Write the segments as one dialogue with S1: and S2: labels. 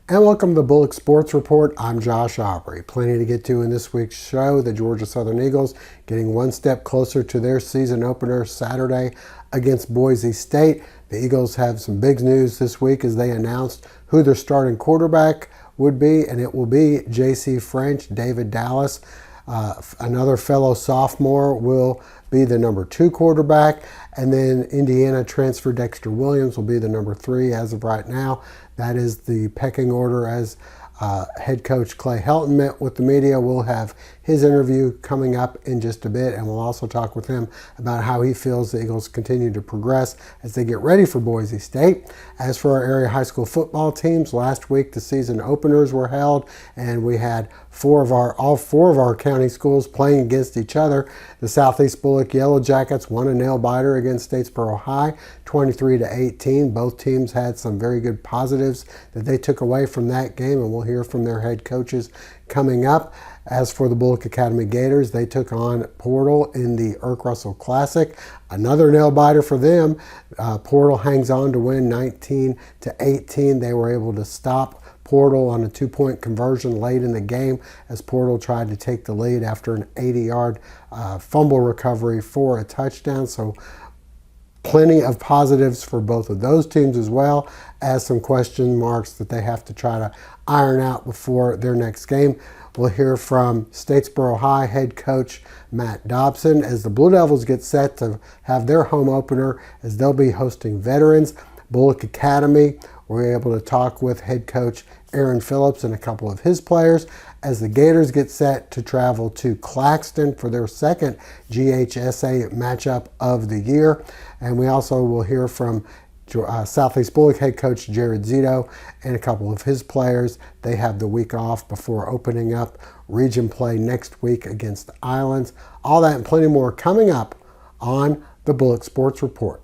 S1: And welcome to the Bulloch Sports Report. I'm Josh Aubrey. Plenty to get to in this week's show. The Georgia Southern Eagles getting one step closer to their season opener Saturday against Boise State. The Eagles have some big news this week as they announced who their starting quarterback would be, and it will be J.C. French. David Dallas, another fellow sophomore, will be the number 2 quarterback, and then Indiana transfer Dexter Williams will be the number 3 as of right now. That is the pecking order as head coach Clay Helton met with the media. We'll have his interview coming up in just a bit, and we'll also talk with him about how he feels the Eagles continue to progress as they get ready for Boise State. As for our area high school football teams, last week the season openers were held, and we had all four of our county schools playing against each other. The Southeast Bulloch Yellow Jackets won a nail-biter against Statesboro High, 23-18. Both teams had some very good positives that they took away from that game, and we'll hear from their head coaches coming up. As for the Bulloch Academy Gators, they took on Portal in the Irk Russell Classic. Another nail-biter for them. Portal hangs on to win 19-18. They were able to stop Portal on a 2-point conversion late in the game as Portal tried to take the lead after an 80-yard fumble recovery for a touchdown. So plenty of positives for both of those teams, as well as some question marks that they have to try to iron out before their next game. We'll hear from Statesboro High head coach Matt Dobson as the Blue Devils get set to have their home opener as they'll be hosting veterans. Bulloch Academy, we're able to talk with head coach Aaron Phillips and a couple of his players as the Gators get set to travel to Claxton for their second GHSA matchup of the year. And we also will hear from Southeast Bulloch head coach Jared Zito and a couple of his players. They have the week off before opening up region play next week against the Islands. All that and plenty more coming up on the Bulloch Sports Report.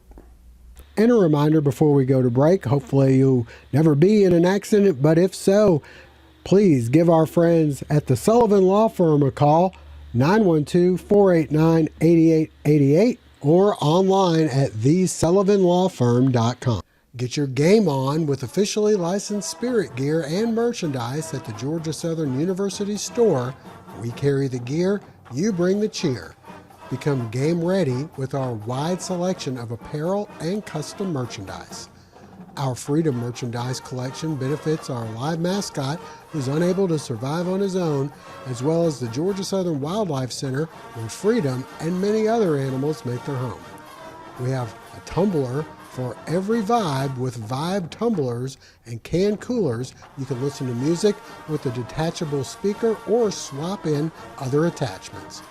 S1: And a reminder before we go to break, hopefully you'll never be in an accident, but if so, please give our friends at the Sullivan Law Firm a call, 912-489-8888, or online at thesullivanlawfirm.com. Get your game on with officially licensed spirit gear and merchandise at the Georgia Southern University store. We carry the gear, you bring the cheer. Become game ready with our wide selection of apparel and custom merchandise. Our Freedom merchandise collection benefits our live mascot who's unable to survive on his own, as well as the Georgia Southern Wildlife Center where Freedom and many other animals make their home. We have a tumbler for every vibe with Vibe tumblers and can coolers. You can listen to music with a detachable speaker or swap in other attachments.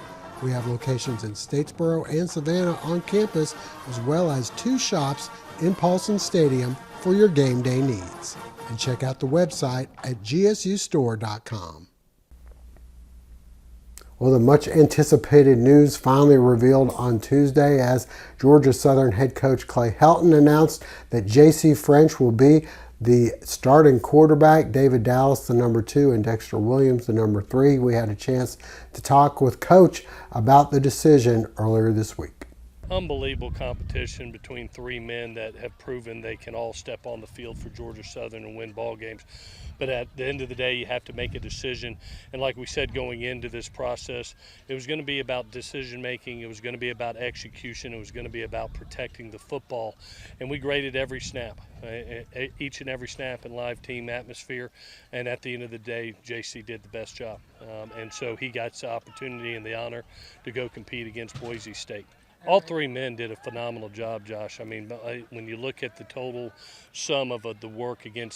S1: We have locations in Statesboro and Savannah on campus, as well as 2 shops in Paulson Stadium for your game day needs. And check out the website at gsustore.com. Well, the much anticipated news finally revealed on Tuesday as Georgia Southern head coach Clay Helton announced that J.C. French will be the starting quarterback, David Dallas the number 2, and Dexter Williams the number 3. We had a chance to talk with Coach about the decision earlier this week.
S2: Unbelievable competition between 3 men that have proven they can all step on the field for Georgia Southern and win ball games. But at the end of the day, you have to make a decision. And like we said going into this process, it was going to be about decision making. It was going to be about execution. It was going to be about protecting the football. And we graded every snap, each and every snap in live team atmosphere. And at the end of the day, JC did the best job. And so he got the opportunity and the honor to go compete against Boise State. All 3 men did a phenomenal job, Josh. I mean, when you look at the total sum of the work in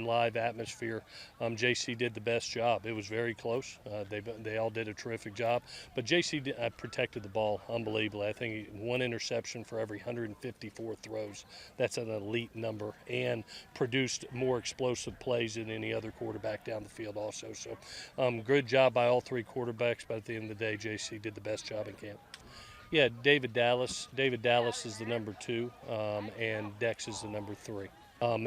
S2: live atmosphere, JC did the best job. It was very close. They all did a terrific job. But JC protected the ball unbelievably. I think 1 interception for every 154 throws. That's an elite number, and produced more explosive plays than any other quarterback down the field also. So good job by all 3 quarterbacks, but at the end of the day, JC did the best job in camp. Yeah, David Dallas. David Dallas is the number 2, and Dex is the number 3.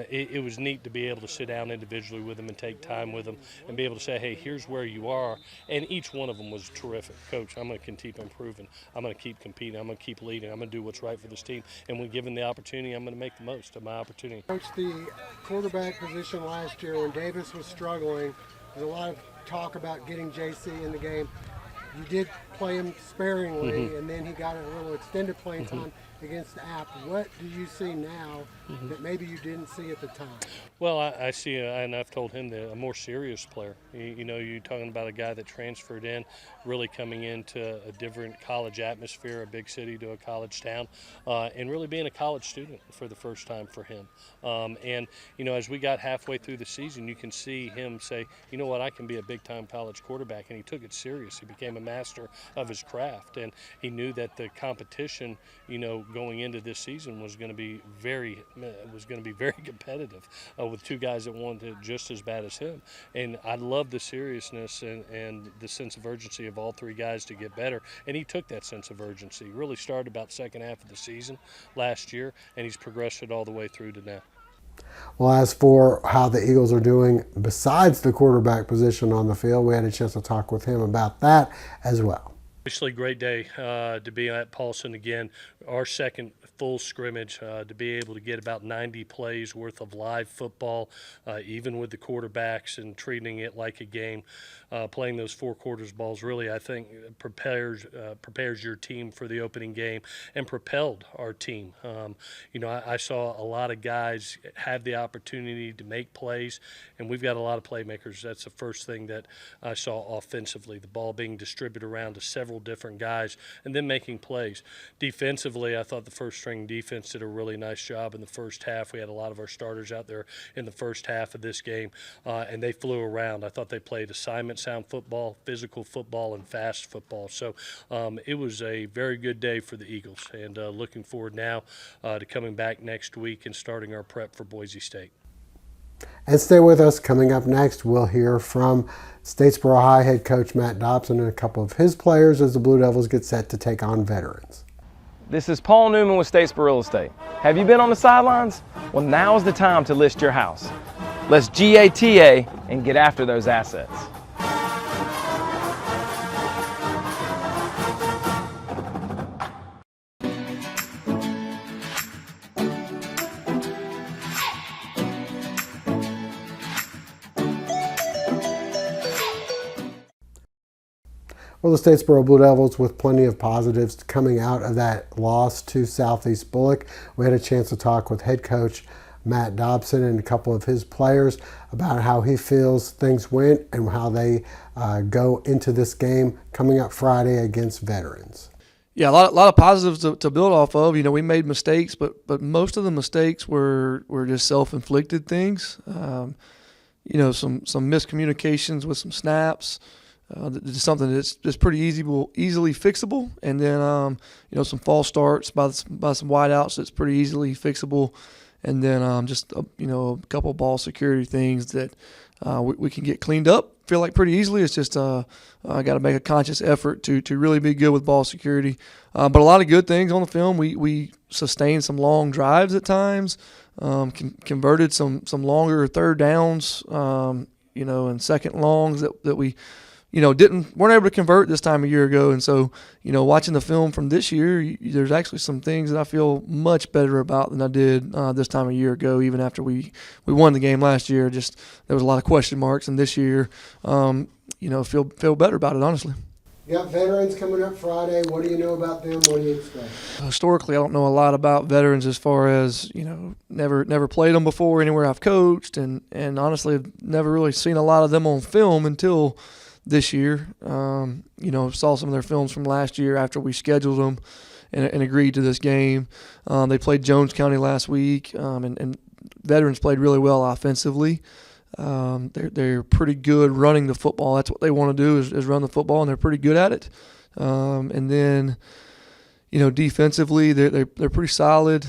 S2: It was neat to be able to sit down individually with them and take time with them and be able to say, hey, here's where you are. And each one of them was terrific. Coach, I'm going to keep improving. I'm going to keep competing. I'm going to keep leading. I'm going to do what's right for this team. And when given the opportunity, I'm going to make the most of my opportunity.
S1: Coach, the quarterback position last year when Davis was struggling, there's a lot of talk about getting JC in the game. You did play him sparingly, and then he got a little extended playing time against App. What do you see now that maybe you didn't see at the time?
S2: Well, I see, and I've told him that a more serious player. You know, you're talking about a guy that transferred in, really coming into a different college atmosphere, a big city to a college town, and really being a college student for the first time for him. And, you know, as we got halfway through the season, you can see him say, you know what, I can be a big-time college quarterback, and he took it serious. He became a master of his craft, and he knew that the competition, you know, going into this season was going to be very competitive with two guys that wanted it just as bad as him. And I love the seriousness and the sense of urgency of all three guys to get better. And he took that sense of urgency. Really started about second half of the season last year, and he's progressed it all the way through to now.
S1: Well, as for how the Eagles are doing besides the quarterback position on the field, we had a chance to talk with him about that as well.
S2: Obviously, great day to be at Paulson again. Our second full scrimmage, to be able to get about 90 plays worth of live football, even with the quarterbacks and treating it like a game. Playing those four quarters balls really, I think, prepares your team for the opening game and propelled our team. You know, I saw a lot of guys have the opportunity to make plays, and we've got a lot of playmakers. That's the first thing that I saw offensively, the ball being distributed around to several different guys and then making plays. Defensively, I thought the first string defense did a really nice job in the first half. We had a lot of our starters out there in the first half of this game, and they flew around. I thought they played assignment sound football, physical football, and fast football. So it was a very good day for the Eagles, and looking forward now to coming back next week and starting our prep for Boise State.
S1: And stay with us. Coming up next, we'll hear from Statesboro High head coach Matt Dobson and a couple of his players as the Blue Devils get set to take on Veterans.
S3: This is Paul Newman with Statesboro Real Estate. Have you been on the sidelines? Well, now is the time to list your house. Let's GATA and get after those assets.
S1: Well, the Statesboro Blue Devils with plenty of positives coming out of that loss to Southeast Bulloch. We had a chance to talk with head coach Matt Dobson and a couple of his players about how he feels things went and how they go into this game coming up Friday against Veterans.
S4: Yeah, a lot of positives to build off of. You know, we made mistakes, but most of the mistakes were just self-inflicted things. You know, some miscommunications with some snaps. Something that's pretty easily fixable, and then you know, some false starts by some wideouts that's pretty easily fixable, and then you know, a couple ball security things that we can get cleaned up. Feel like pretty easily. It's just got to make a conscious effort to really be good with ball security. But a lot of good things on the film. We sustained some long drives at times, converted some longer third downs, you know, and second longs that we, you know, weren't able to convert this time a year ago. And so, you know, watching the film from this year, there's actually some things that I feel much better about than I did this time a year ago, even after we won the game last year. Just there was a lot of question marks, and this year, you know, feel better about it, honestly.
S1: You got Veterans coming up Friday. What do you know about them? What do you expect?
S4: Historically, I don't know a lot about Veterans as far as, you know, never played them before anywhere I've coached, and honestly, I've never really seen a lot of them on film until this year. You know, saw some of their films from last year after we scheduled them and agreed to this game. They played Jones County last week, and Veterans played really well offensively. They're pretty good running the football. That's what they want to do is run the football, and they're pretty good at it. And then, you know, defensively, they're pretty solid,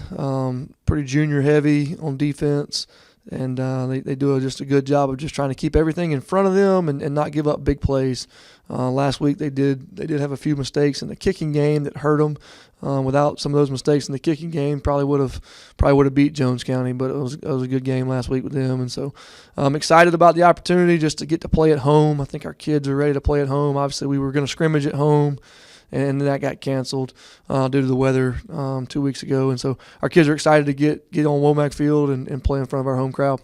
S4: pretty junior heavy on defense. and they do just a good job of just trying to keep everything in front of them and not give up big plays. Last week they did have a few mistakes in the kicking game that hurt them. Without some of those mistakes in the kicking game, probably would have beat Jones County. But it was a good game last week with them, and so I'm excited about the opportunity just to get to play at home. I think our kids are ready to play at home. Obviously, we were going to scrimmage at home, and that got canceled due to the weather 2 weeks ago. And so our kids are excited to get on Womack Field and play in front of our home crowd.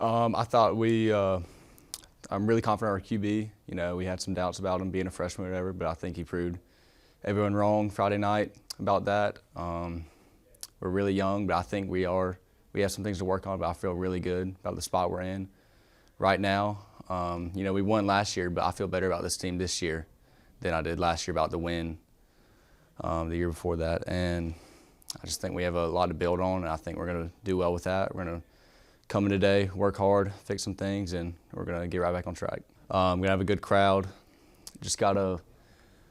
S5: I thought I'm really confident our QB. You know, we had some doubts about him being a freshman or whatever, but I think he proved everyone wrong Friday night about that. We're really young, but I think we have some things to work on, but I feel really good about the spot we're in right now. You know, we won last year, but I feel better about this team this year than I did last year about the win the year before that. And I just think we have a lot to build on, and I think we're going to do well with that. We're going to come in today, work hard, fix some things, and we're going to get right back on track. We're going to have a good crowd.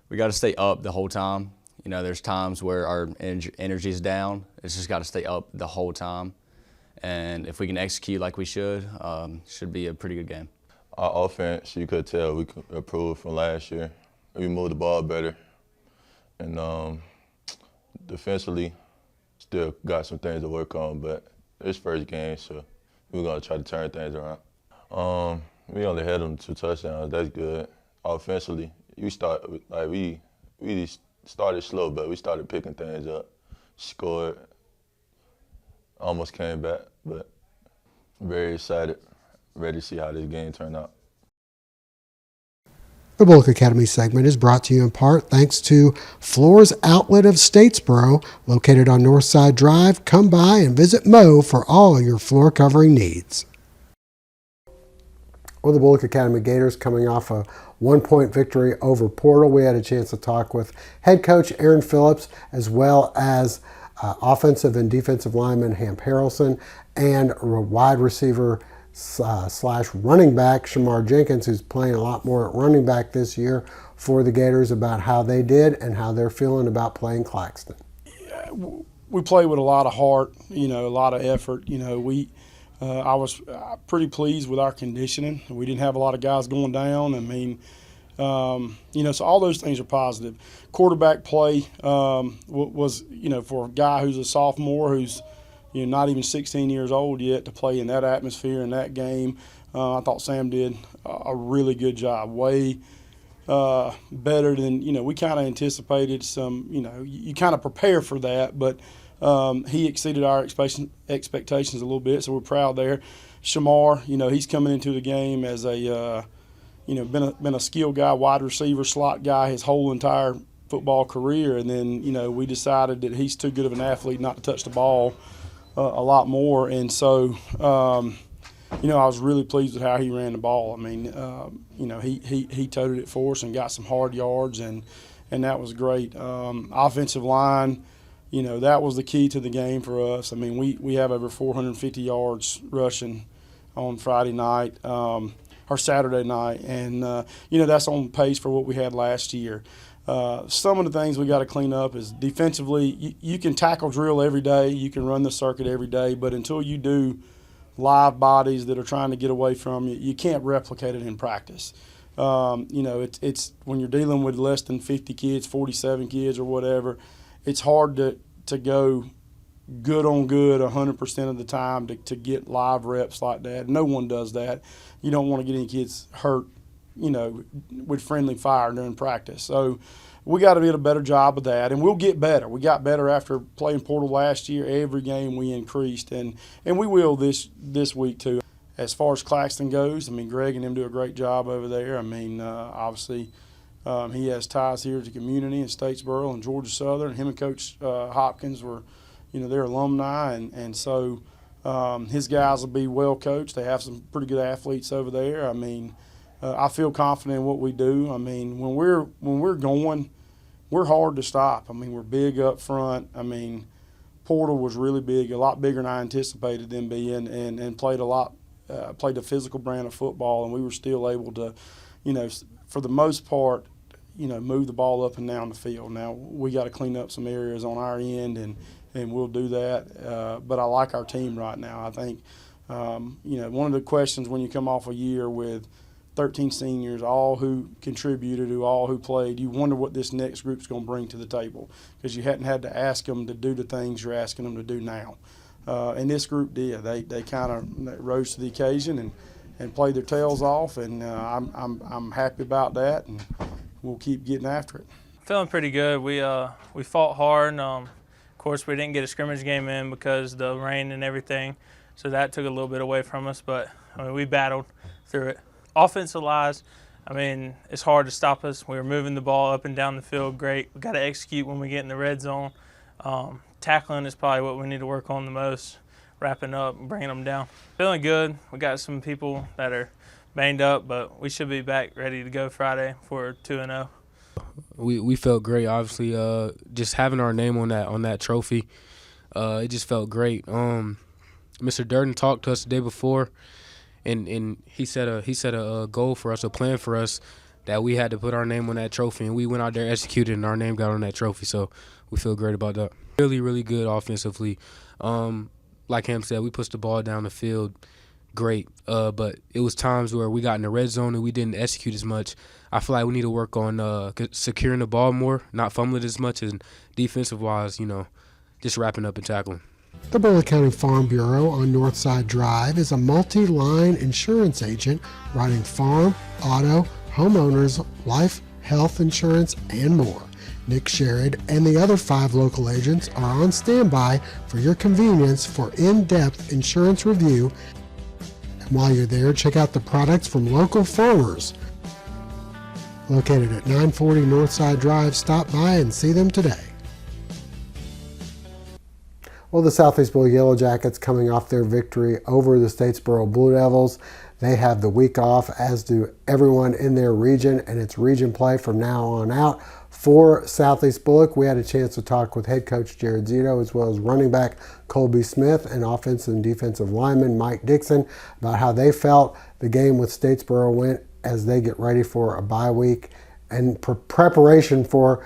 S5: We got to stay up the whole time. You know, there's times where our energy is down. It's just got to stay up the whole time. And if we can execute like we should be a pretty good game.
S6: Our offense, you could tell we could improve from last year. We moved the ball better. And defensively, still got some things to work on, but it's first game, so we're going to try to turn things around. We only had them 2 touchdowns. That's good. Offensively, we started slow, but we started picking things up. Scored, almost came back, but very excited, ready to see how this game turned out.
S1: The Bulloch Academy segment is brought to you in part thanks to Floors Outlet of Statesboro, located on Northside Drive. Come by and visit Mo for all your floor covering needs. Well, the Bulloch Academy Gators coming off a 1-point victory over Portal. We had a chance to talk with head coach Aaron Phillips, as well as offensive and defensive lineman Hamp Harrelson, and wide receiver slash running back Shamar Jenkins, who's playing a lot more at running back this year for the Gators, about how they did and how they're feeling about playing Claxton.
S7: We play with a lot of heart, you know, a lot of effort. You know, I was pretty pleased with our conditioning. We didn't have a lot of guys going down. I mean, you know, so all those things are positive. Quarterback play was, you know, for a guy who's a sophomore, who's, you know, not even 16 years old yet, to play in that atmosphere in that game. I thought Sam did a really good job, way better than, you know, we kind of anticipated some, you know, you kind of prepare for that, but he exceeded our expectations a little bit, so we're proud there. Shamar, you know, he's coming into the game as a, you know, been a skill guy, wide receiver, slot guy his whole entire football career, and then, you know, we decided that he's too good of an athlete not to touch the ball a lot more, and so, you know, I was really pleased with how he ran the ball. I mean, you know, he toted it for us and got some hard yards, and that was great. Offensive line, you know, that was the key to the game for us. I mean, we have over 450 yards rushing on Friday night, or Saturday night, and, you know, that's on pace for what we had last year. Some of the things we got to clean up is defensively, you can tackle drill every day, you can run the circuit every day, but until you do live bodies that are trying to get away from you, you can't replicate it in practice. You know, it's when you're dealing with less than 50 kids, 47 kids or whatever, it's hard to go good on good 100% of the time to get live reps like that. No one does that. You don't want to get any kids hurt, you know, with friendly fire during practice. So we got to do a better job of that, and we'll get better. We got better after playing Portal last year. Every game we increased, and we will this week too. As far as Claxton goes, I mean, Greg and him do a great job over there. I mean, obviously he has ties here to the community in Statesboro and Georgia Southern. Him and Coach Hopkins were, you know, they're alumni, and so his guys will be well coached. They have some pretty good athletes over there. I mean, I feel confident in what we do. I mean, when we're going, we're hard to stop. I mean, we're big up front. I mean, Portal was really big, a lot bigger than I anticipated them being, and played a physical brand of football, and we were still able to, you know, for the most part, you know, move the ball up and down the field. Now, we got to clean up some areas on our end, and we'll do that. But I like our team right now. I think One of the questions when you come off a year with 13 seniors, all who contributed, all who played, you wonder what this next group's going to bring to the table, because you hadn't had to ask them to do the things you're asking them to do now. And this group did. They kind of rose to the occasion and played their tails off, and I'm happy about that, and we'll keep getting after it.
S8: Feeling pretty good. We fought hard. Of course, we didn't get a scrimmage game in because of the rain and everything, so that took a little bit away from us, but we battled through it. Offensive-wise, it's hard to stop us. We were moving the ball up and down the field great. We got to execute when we get in the red zone. Tackling is probably what we need to work on the most, wrapping up and bringing them down. Feeling good. We got some people that are banged up, but we should be back ready to go Friday for 2-0.
S9: We felt great, obviously. Just having our name on that trophy, it just felt great. Mr. Durden talked to us the day before, and he set a goal for us, a plan for us, that we had to put our name on that trophy, and we went out there, executed, and our name got on that trophy. So we feel great about that. Really, really good offensively. Like Ham said, we pushed the ball down the field great, but it was times where we got in the red zone and we didn't execute as much. I feel like we need to work on securing the ball more, not fumbling as much, and defensive-wise, just wrapping up and tackling.
S1: The Bulloch County Farm Bureau on Northside Drive is a multi-line insurance agent writing farm, auto, homeowners, life, health insurance, and more. Nick Sherrod and the other 5 local agents are on standby for your convenience for in-depth insurance review. And while you're there, check out the products from local farmers. Located at 940 Northside Drive, stop by and see them today. Well, the Southeast Bulloch Yellow Jackets, coming off their victory over the Statesboro Blue Devils. They have the week off, as do everyone in their region, and it's region play from now on out. For Southeast Bulloch, we had a chance to talk with head coach Jared Zito, as well as running back Colby Smith and offensive and defensive lineman Mike Dixon, about how they felt the game with Statesboro went as they get ready for a bye week and preparation for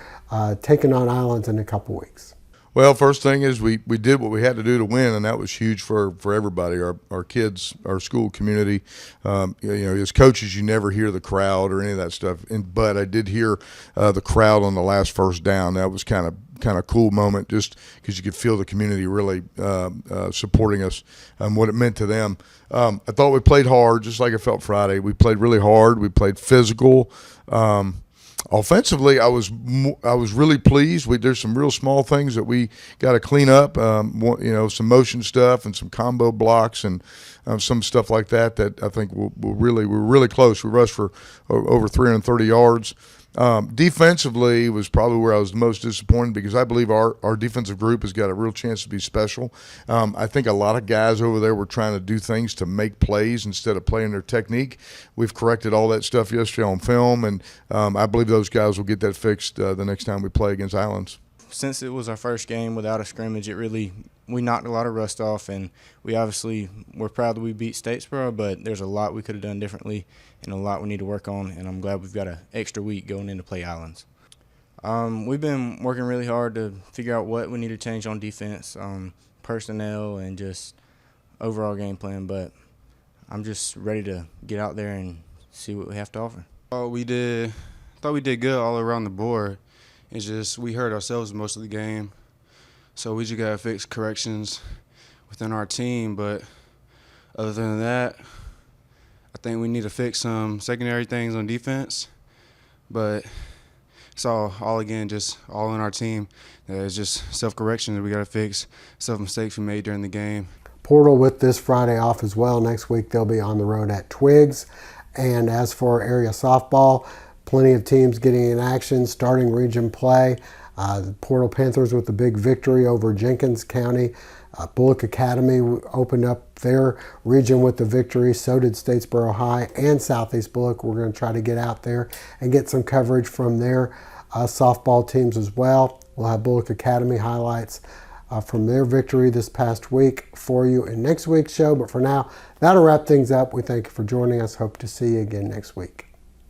S1: taking on Islands in a couple weeks.
S10: Well, first thing is we did what we had to do to win, and that was huge for everybody, our kids, our school community. As coaches, you never hear the crowd or any of that stuff, but I did hear the crowd on the last first down. That was kind of cool moment, just because you could feel the community really supporting us and what it meant to them. I thought we played hard, just like I felt Friday. We played really hard. We played physical. Offensively, I was really pleased. There's some real small things that we got to clean up. Some motion stuff and some combo blocks and some stuff like that. That I think we're really close. We rushed for over 330 yards. Defensively was probably where I was the most disappointed, because I believe our defensive group has got a real chance to be special. I think a lot of guys over there were trying to do things to make plays instead of playing their technique. We've corrected all that stuff yesterday on film, and I believe those guys will get that fixed the next time we play against Islands.
S11: Since it was our first game without a scrimmage, we knocked a lot of rust off, and we're proud that we beat Statesboro, but there's a lot we could have done differently and a lot we need to work on, and I'm glad we've got an extra week going in to play Islands. We've been working really hard to figure out what we need to change on defense, personnel, and just overall game plan, but I'm just ready to get out there and see what we have to offer.
S12: thought we did good all around the board. It's just we hurt ourselves most of the game, so we just got to fix corrections within our team. But other than that, I think we need to fix some secondary things on defense. But it's all again, just all in our team. It's just self-correction that we got to fix, mistakes we made during the game.
S1: Portal with this Friday off as well. Next week they'll be on the road at Twiggs. And as for area softball, plenty of teams getting in action, starting region play. The Portal Panthers with the big victory over Jenkins County. Bulloch Academy opened up their region with the victory. So did Statesboro High and Southeast Bulloch. We're going to try to get out there and get some coverage from their softball teams as well. We'll have Bulloch Academy highlights from their victory this past week for you in next week's show. But for now, that'll wrap things up. We thank you for joining us. Hope to see you again next week.